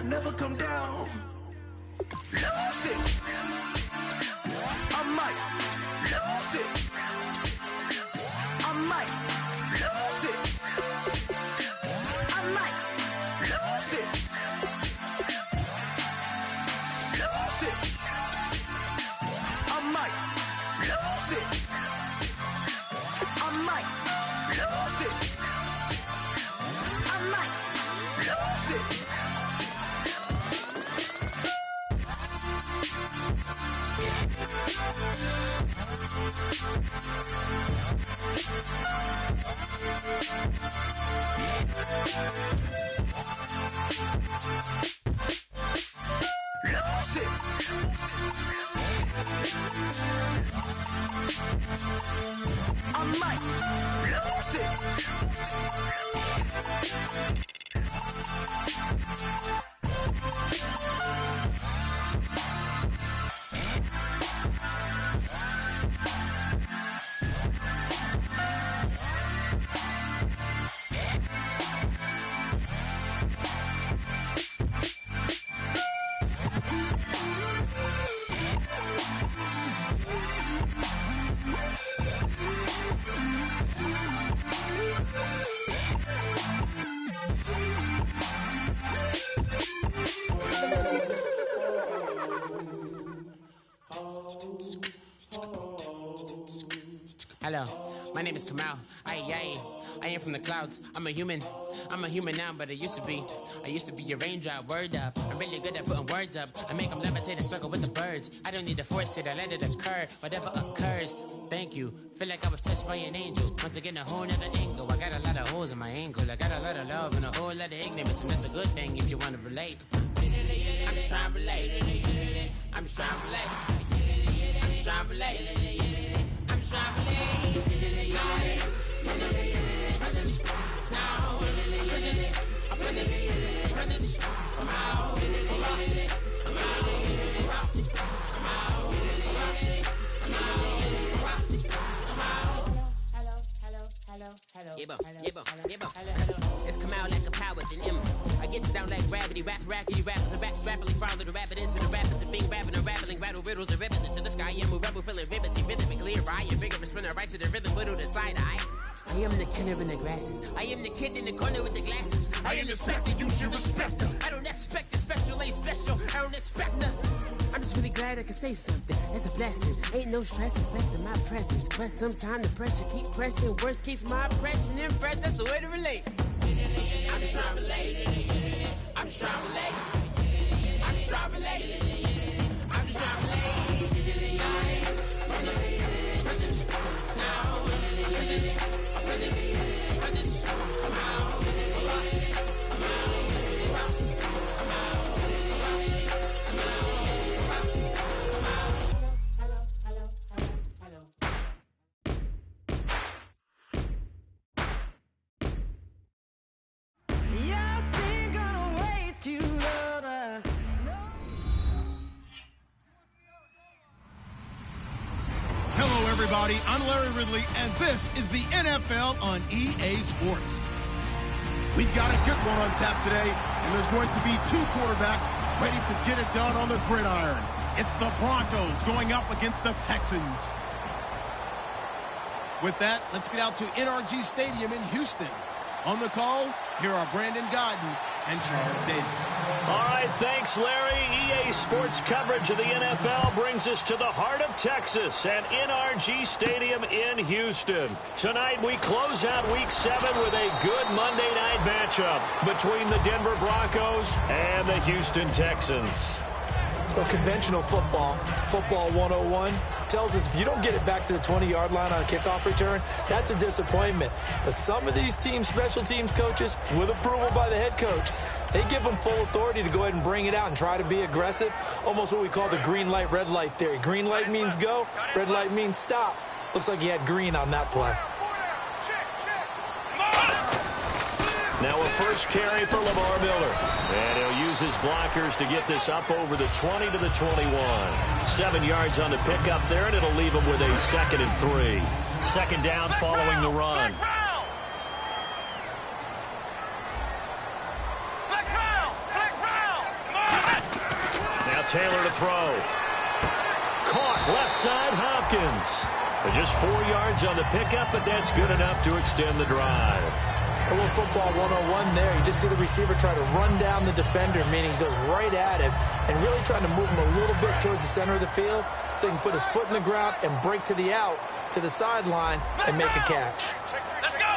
never come down. Lose it. I might lose it. I might lose it. I might lose it. Lose it. I might lose it. I might lose it. I might lose it. Lose it. I might lose it. Hello, my name is Kamal. I am from the clouds. I'm a human now, but I used to be a raindrop. Word up, I'm really good at putting words up. I make them levitate and circle with the birds. I don't need to force it, I let it occur. Whatever occurs, thank you. Feel like I was touched by an angel. Once again, a whole nother angle. I got a lot of holes in my angle. I got a lot of love and a whole lot of ignorance, and that's a good thing if you want to relate. I'm just trying to relate. I'm just trying to relate. I'm just trying to relate. I'm just trying to relate. Presence, now, presence, come out, come out, come out, come out. Hello. It's come out like a power than him. I get down like gravity, rappers and raps rapidly follow the rabbit into the rapids and being rapping and rattling, rattle riddles and ribbons into the sky. I'm a rebel feeling rhythmically right and vigorous, spinning right to the rhythm, widow to side eye. I am the killer in the grasses. I am the kid in the corner with the glasses. I am the specter, you should respect her. I don't expect the special, ain't special. I don't expect nothing. I'm just really glad I can say something. It's a blessing. Ain't no stress affecting my presence. But sometimes the pressure keep pressing. Worst keeps my impression impressed. That's the way to relate. I'm just trying to relate. I'm just trying to relate. I'm just trying to relate. I'm just trying to relate. From the present, now, present, come out, come out, come out. Everybody, I'm Larry Ridley, and this is the NFL on EA Sports. We've got a good one on tap today, and there's going to be two quarterbacks ready to get it done on the gridiron. It's the Broncos going up against the Texans. With that, let's get out to NRG Stadium in Houston. On the call, here are Brandon Godden and Charles Davis. All right, thanks, Larry. EA Sports coverage of the NFL brings us to the heart of Texas at NRG Stadium in Houston. Tonight, we close out Week 7 with a good Monday night matchup between the Denver Broncos and the Houston Texans. Well, conventional football 101, tells us if you don't get it back to the 20-yard line on a kickoff return, that's a disappointment. But some of these team special teams coaches, with approval by the head coach, they give them full authority to go ahead and bring it out and try to be aggressive, almost what we call the green light, red light theory. Green light means go, red light means stop. Looks like he had green on that play. Now a first carry for Lamar Miller. And he'll use his blockers to get this up over the 20 to the 21. 7 yards on the pickup there, and it'll leave him with a 2nd and 3. Second down following the run. Taylor to throw. Caught left side, Hopkins. Just 4 yards on the pickup, but that's good enough to extend the drive. A little football 101 there. You just see the receiver try to run down the defender, meaning he goes right at him and really trying to move him a little bit towards the center of the field so he can put his foot in the ground and break to the out, to the sideline, and make a catch. Let's go.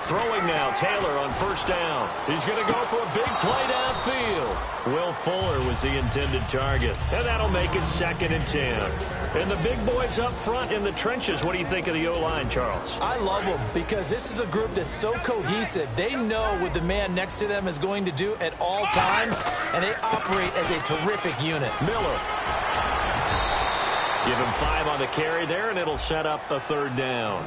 Throwing now, Taylor on first down. He's going to go for a big play downfield. Will Fuller was the intended target, and that'll make it 2nd and 10. And the big boys up front in the trenches. What do you think of the O-line, Charles? I love them because this is a group that's so cohesive. They know what the man next to them is going to do at all times, and they operate as a terrific unit. Miller. Give him 5 on the carry there, and it'll set up a 3rd down.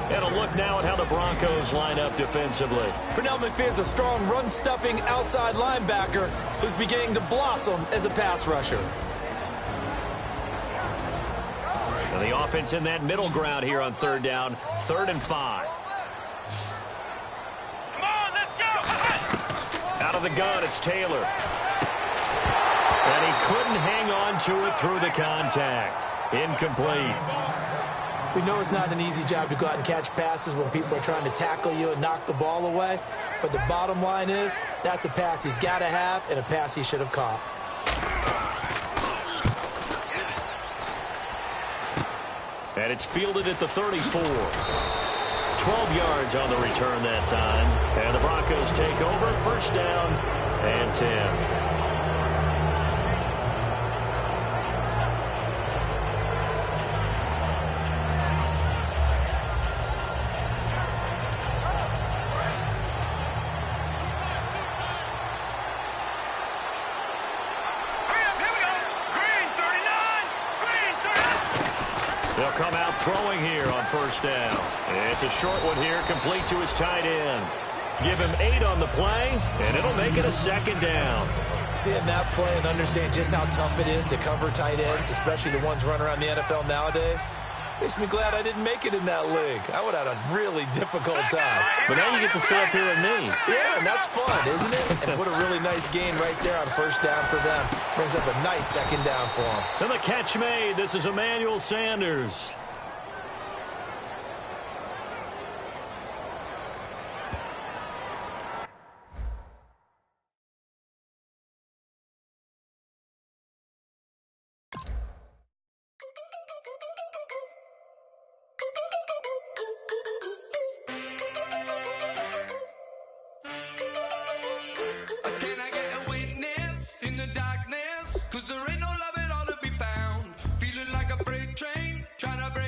And a look now at how the Broncos line up defensively. Pernell McPherson's a strong run-stuffing outside linebacker who's beginning to blossom as a pass rusher. And the offense in that middle ground here on 3rd down, 3rd and 5. Come on, let's go. Out of the gun, it's Taylor. And he couldn't hang on to it through the contact. Incomplete. We know it's not an easy job to go out and catch passes when people are trying to tackle you and knock the ball away. But the bottom line is, that's a pass he's got to have and a pass he should have caught. And it's fielded at the 34. 12 yards on the return that time. And the Broncos take over, 1st down and 10. They'll come out throwing here on 1st down. It's a short one here, complete to his tight end. Give him 8 on the play, and it'll make it a 2nd down. Seeing that play and understand just how tough it is to cover tight ends, especially the ones running around the NFL nowadays, makes me glad I didn't make it in that league. I would have had a really difficult time. But now you get to sit up here with me. Yeah, and that's fun, isn't it? And what a really nice gain right there on 1st down for them. Brings up a nice 2nd down for them. And the catch made. This is Emmanuel Sanders. Can I get a witness in the darkness? 'Cause there ain't no love at all to be found. Feeling like a freight train, trying to break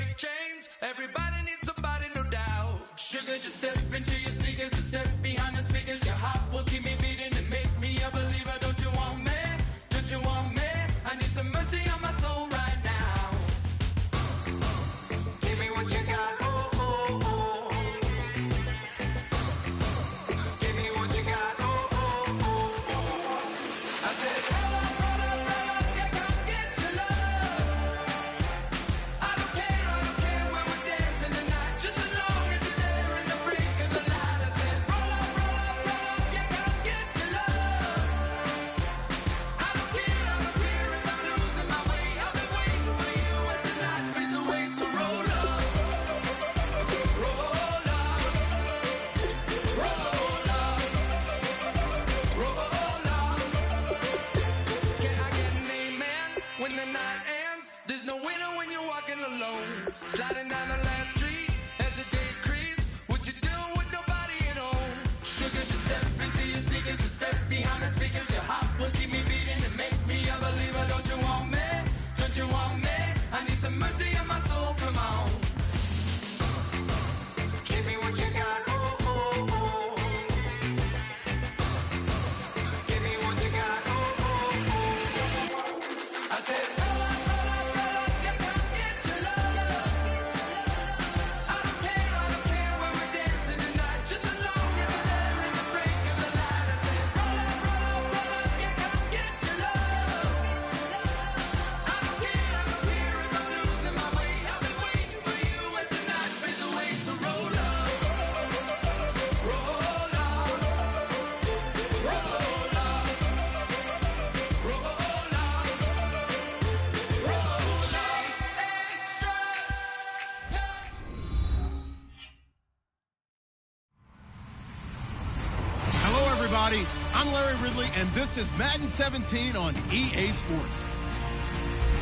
everybody. I'm Larry Ridley, and this is Madden 17 on EA Sports.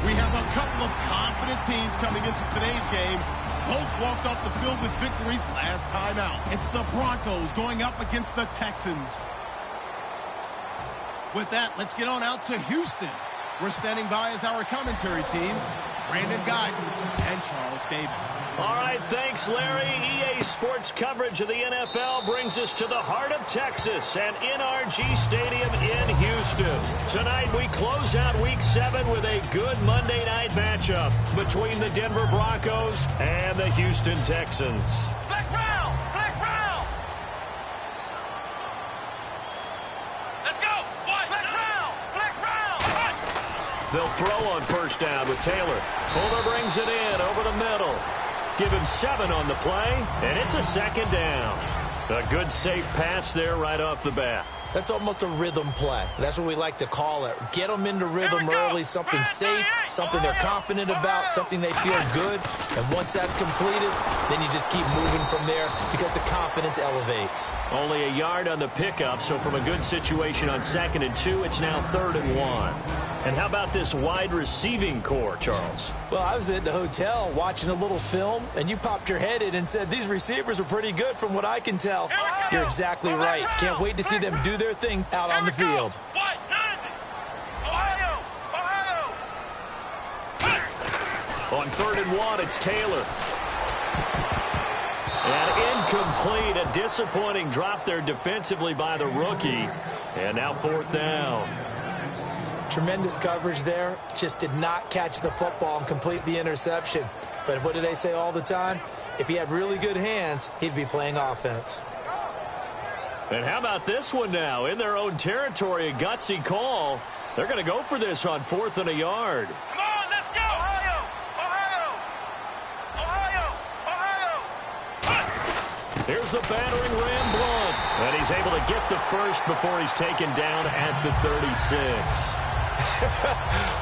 We have a couple of confident teams coming into today's game. Both walked off the field with victories last time out. It's the Broncos going up against the Texans. With that, let's get on out to Houston. We're standing by as our commentary team, Brandon Guyton and Charles Davis. All right, thanks, Larry. EA Sports coverage of the NFL brings us to the heart of Texas and NRG Stadium in Houston. Tonight, we close out Week 7 with a good Monday night matchup between the Denver Broncos and the Houston Texans. Flex round! Flex round! Let's go! What? Flex round! Flex round! They'll throw on first down with Taylor. Fuller brings it in over the middle. Give him 7 on the play, and it's a second down. A good, safe pass there right off the bat. That's almost a rhythm play. That's what we like to call it. Get them into rhythm early, something safe, something they're confident about, something they feel good. And once that's completed, then you just keep moving from there because the confidence elevates. Only a yard on the pickup, so from a good situation on 2nd and 2, it's now 3rd and 1. And how about this wide receiving core, Charles? Well, I was at the hotel watching a little film, and you popped your head in and said, these receivers are pretty good from what I can tell. You're exactly right. Can't wait to see them do their thing out on the field. What? Ohio! Ohio! On 3rd and 1, it's Taylor. And incomplete. A disappointing drop there defensively by the rookie. And now 4th down. Tremendous coverage there. Just did not catch the football and complete the interception. But what do they say all the time? If he had really good hands, he'd be playing offense. And how about this one now? In their own territory, a gutsy call. They're going to go for this on 4th and a yard. Come on, let's go! Ohio! Ohio! Ohio! Here's the battering ram Blunt. And he's able to get the first before he's taken down at the 36.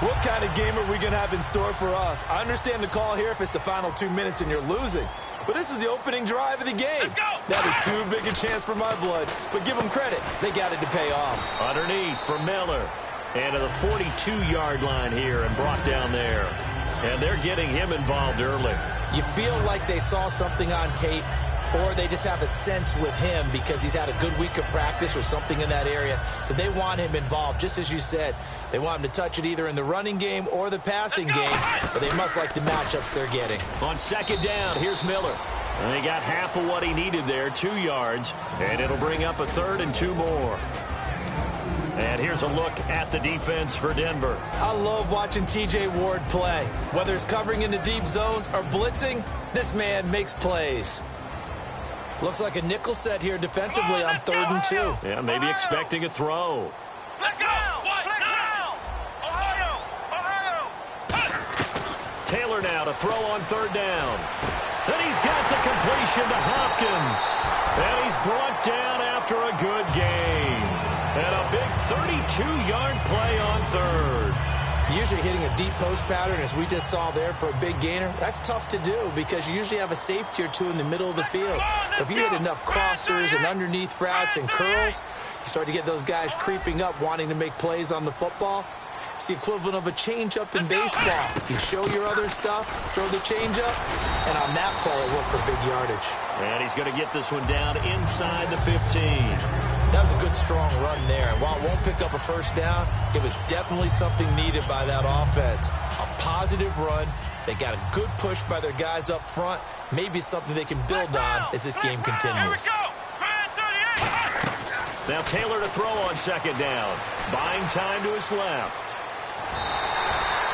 What kind of game are we going to have in store for us? I understand the call here if it's the final 2 minutes and you're losing. But this is the opening drive of the game. That is too big a chance for my blood. But give them credit. They got it to pay off. Underneath for Miller. And to the 42-yard line here and brought down there. And they're getting him involved early. You feel like they saw something on tape, or they just have a sense with him because he's had a good week of practice or something in that area that they want him involved. Just as you said, they want him to touch it either in the running game or the passing game, but they must like the matchups they're getting. On 2nd down, here's Miller. And he got half of what he needed there, 2 yards, and it'll bring up a 3rd and 2 more. And here's a look at the defense for Denver. I love watching T.J. Ward play. Whether it's covering into deep zones or blitzing, this man makes plays. Looks like a nickel set here defensively on 3rd and 2. Yeah, maybe expecting a throw. Let's go! What? Ohio! Ohio! Taylor now to throw on 3rd down. And he's got the completion to Hopkins. And he's brought down after a good gain. And a big 32-yard play on 3rd. Usually hitting a deep post pattern, as we just saw there for a big gainer, that's tough to do because you usually have a safety or two in the middle of the field. But if you hit enough crossers and underneath routes and curls, you start to get those guys creeping up wanting to make plays on the football. It's the equivalent of a changeup in baseball. You show your other stuff, throw the changeup, and on that play, it worked for big yardage. And he's going to get this one down inside the 15. That was a good, strong run there. And while it won't pick up a first down, it was definitely something needed by that offense. A positive run. They got a good push by their guys up front. Maybe something they can build on as this game continues. Now Taylor to throw on 2nd down. Buying time to his left.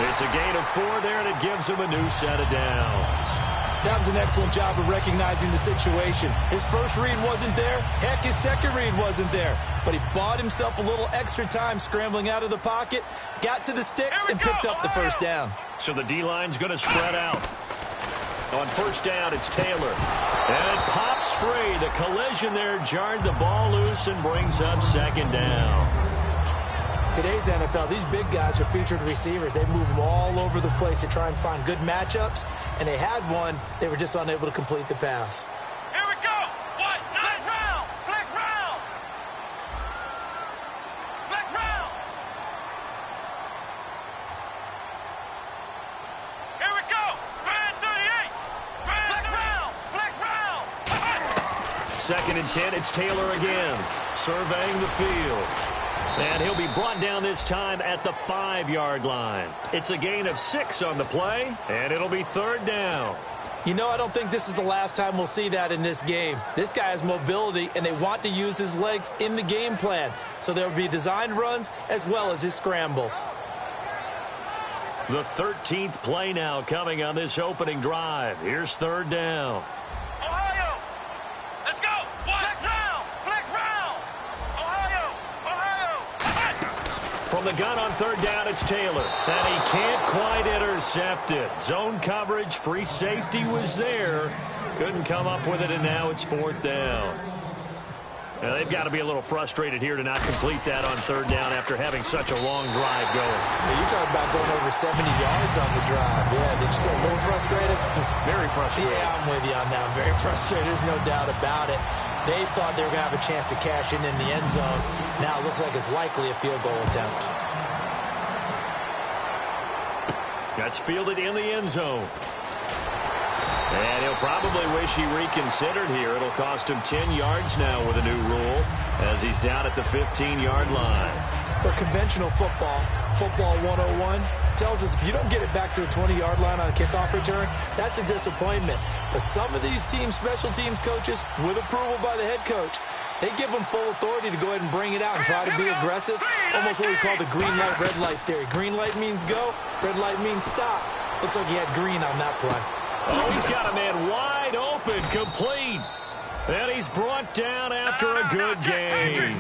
It's a gain of 4 there, and it gives him a new set of downs. That was an excellent job of recognizing the situation. His first read wasn't there. Heck, his second read wasn't there. But he bought himself a little extra time scrambling out of the pocket, got to the sticks, and picked up the first down. So the D-line's going to spread out. On 1st down, it's Taylor. And it pops free. The collision there jarred the ball loose and brings up 2nd down. Today's NFL, these big guys are featured receivers. They move them all over the place to try and find good matchups, and they had one. They were just unable to complete the pass. Here we go! What? Flex round! Flex round! second and 10. It's Taylor again, surveying the field. And he'll be brought down this time at the 5-yard line. It's a gain of 6 on the play, and it'll be third down. You know, I don't think this is the last time we'll see that in this game. This guy has mobility, and they want to use his legs in the game plan. So there will be designed runs as well as his scrambles. The 13th play now coming on this opening drive. Here's third down. Ohio! Let's go! Flex round! Flex round! Ohio! From the gun on third down, it's Taylor. And he can't quite intercept it. Zone coverage, free safety was there. Couldn't come up with it, and now it's fourth down. Now, they've got to be a little frustrated here to not complete that on third down after having such a long drive going. Now, you're talking about going over 70 yards on the drive. Yeah, did you say a little frustrated? Very frustrated. Yeah, I'm with you on that. I'm very frustrated. There's no doubt about it. They thought they were going to have a chance to cash in the end zone. Now it looks like it's likely a field goal attempt. That's fielded in the end zone. And he'll probably wish he reconsidered here. It'll cost him 10 yards now with a new rule as he's down at the 15-yard line. But conventional football, football 101, tells us if you don't get it back to the 20-yard line on a kickoff return, that's a disappointment. But some of these team special teams coaches, with approval by the head coach, they give them full authority to go ahead and bring it out and try to be aggressive. Almost what we call the green light, red light theory. Green light means go, red light means stop. Looks like he had green on that play. Oh, he's got a man wide open, complete. And he's brought down after a good game.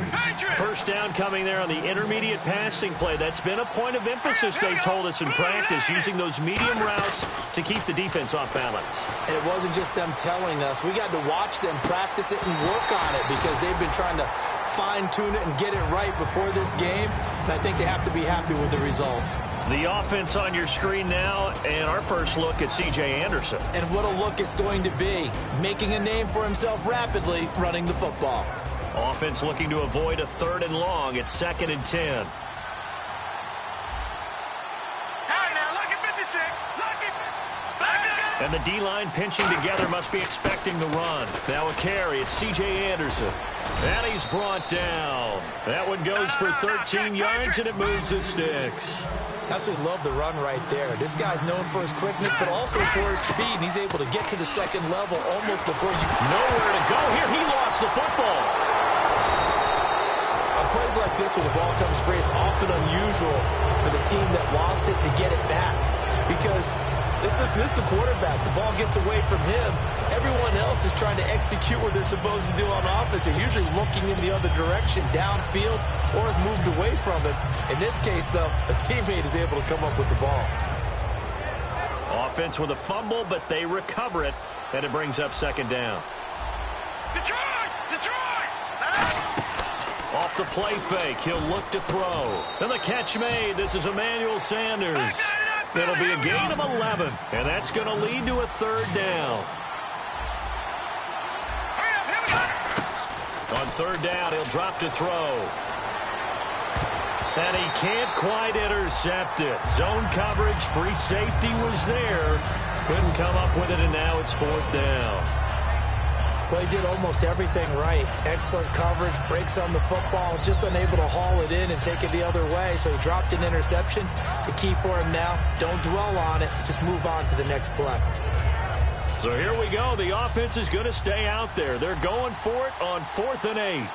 First down coming there on the intermediate passing play. That's been a point of emphasis, they told us in practice, using those medium routes to keep the defense off balance. And it wasn't just them telling us. We got to watch them practice it and work on it because they've been trying to fine-tune it and get it right before this game. And I think they have to be happy with the result. The offense on your screen now, and our first look at C.J. Anderson. And what a look it's going to be. Making a name for himself rapidly, running the football. Offense looking to avoid a third and long. It's second and 10. And the D-line pinching together must be expecting the run. Now a carry. It's C.J. Anderson. And he's brought down. That one goes for 13 yards, and it moves the sticks. Absolutely love the run right there. This guy's known for his quickness, but also for his speed. And he's able to get to the second level almost before you... Nowhere to go here. He lost the football. On plays like this, when the ball comes free, it's often unusual for the team that lost it to get it back. Because this is the quarterback. The ball gets away from him. Everyone else is trying to execute what they're supposed to do on offense. They're usually looking in the other direction, downfield, or have moved away from it. In this case, though, a teammate is able to come up with the ball. Offense with a fumble, but they recover it, and it brings up second down. Detroit! Off the play fake, he'll look to throw. And the catch made. This is Emmanuel Sanders. It'll be a gain of 11, and that's going to lead to a third down. On third down, he'll drop to throw. And he can't quite intercept it. Zone coverage, free safety was there. Couldn't come up with it, and now it's fourth down. Well, he did almost everything right. Excellent coverage, breaks on the football, just unable to haul it in and take it the other way. So he dropped an interception. The key for him now, don't dwell on it. Just move on to the next play. So here we go. The offense is going to stay out there. They're going for it on 4th and 8.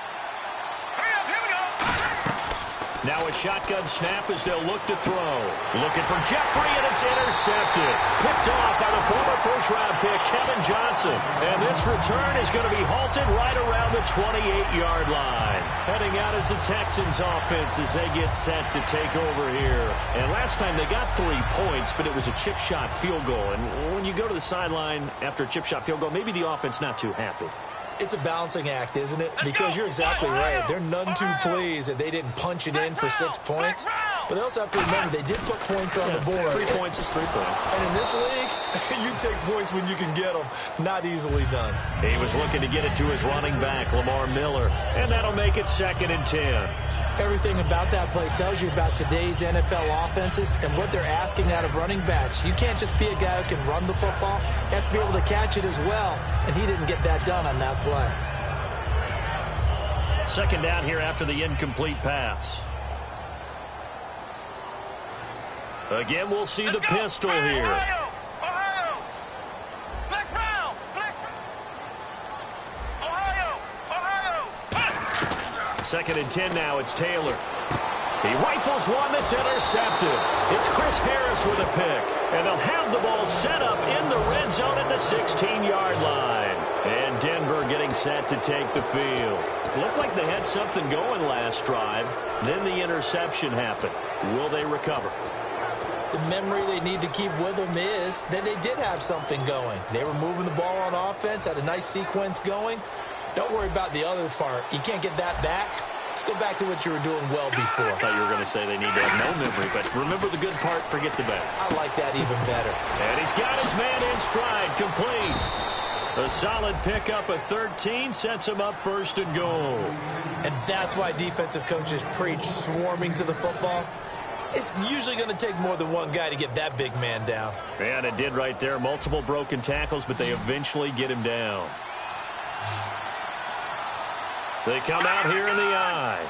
Now a shotgun snap as they'll look to throw. Looking for Jeffrey, and it's intercepted. Picked off by the former first-round pick, Kevin Johnson. And this return is going to be halted right around the 28-yard line. Heading out as the Texans offense as they get set to take over here. And last time they got 3 points, but it was a chip shot field goal. And when you go to the sideline after a chip shot field goal, maybe the offense not too happy. It's a balancing act, isn't it? Because you're exactly right. They're none too pleased that they didn't punch it in for 6 points. But they also have to remember they did put points on the board. 3 points is 3 points. And in this league, you take points when you can get them. Not easily done. He was looking to get it to his running back, Lamar Miller. And that'll make it second and 10. Everything about that play tells you about today's NFL offenses and what they're asking out of running backs. You can't just be a guy who can run the football. You have to be able to catch it as well. And he didn't get that done on that play. second down here after the incomplete pass. Again, we'll see the pistol here. Ohio! Flex round! Ohio! Second and 10 now. It's Taylor. He rifles one that's intercepted. It's Chris Harris with a pick. And they'll have the ball set up in the red zone at the 16-yard line. And Denver getting set to take the field. Looked like they had something going last drive. Then the interception happened. Will they recover? The memory they need to keep with them is that they did have something going. They were moving the ball on offense, had a nice sequence going. Don't worry about the other part. You can't get that back. Let's go back to what you were doing well before. I thought you were going to say they need to have no memory, but remember the good part, forget the bad. I like that even better. And he's got his man in stride, complete. A solid pickup at 13 sets him up first and goal. And that's why defensive coaches preach swarming to the football. It's usually going to take more than one guy to get that big man down. And it did right there. Multiple broken tackles, but they eventually get him down. They come out here in the eye.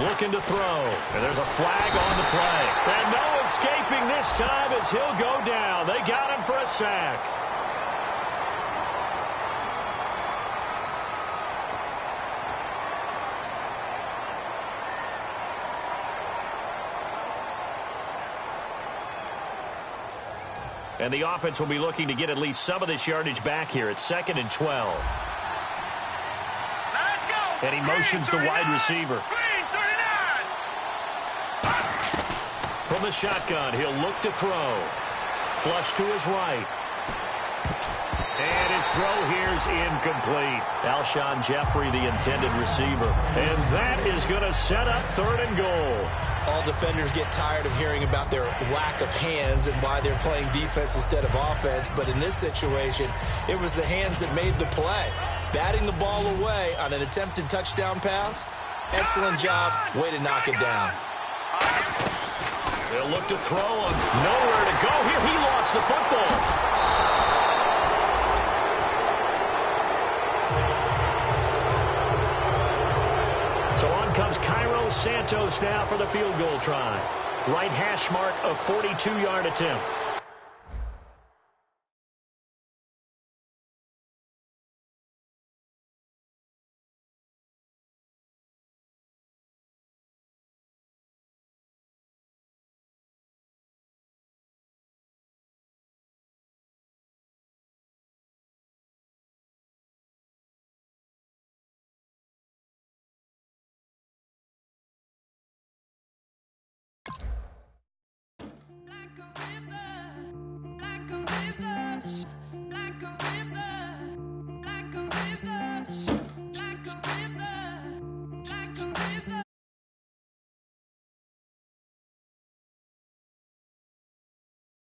Looking to throw. And there's a flag on the play. And no escaping this time as he'll go down. They got him for a sack. And the offense will be looking to get at least some of this yardage back here. It's 2nd and 12. Let's go! And he motions the wide receiver. Green 39! From the shotgun, he'll look to throw. Flush to his right. And his throw here's incomplete. Alshon Jeffrey, the intended receiver. And that is going to set up 3rd and goal. All defenders get tired of hearing about their lack of hands and why they're playing defense instead of offense. But in this situation, it was the hands that made the play. Batting the ball away on an attempted touchdown pass. Excellent job. Way to knock it down. They'll look to throw him. Nowhere to go here. He lost the football. So on comes Cairo Santos now for the field goal try. Right hash mark, a 42-yard attempt. Like a river,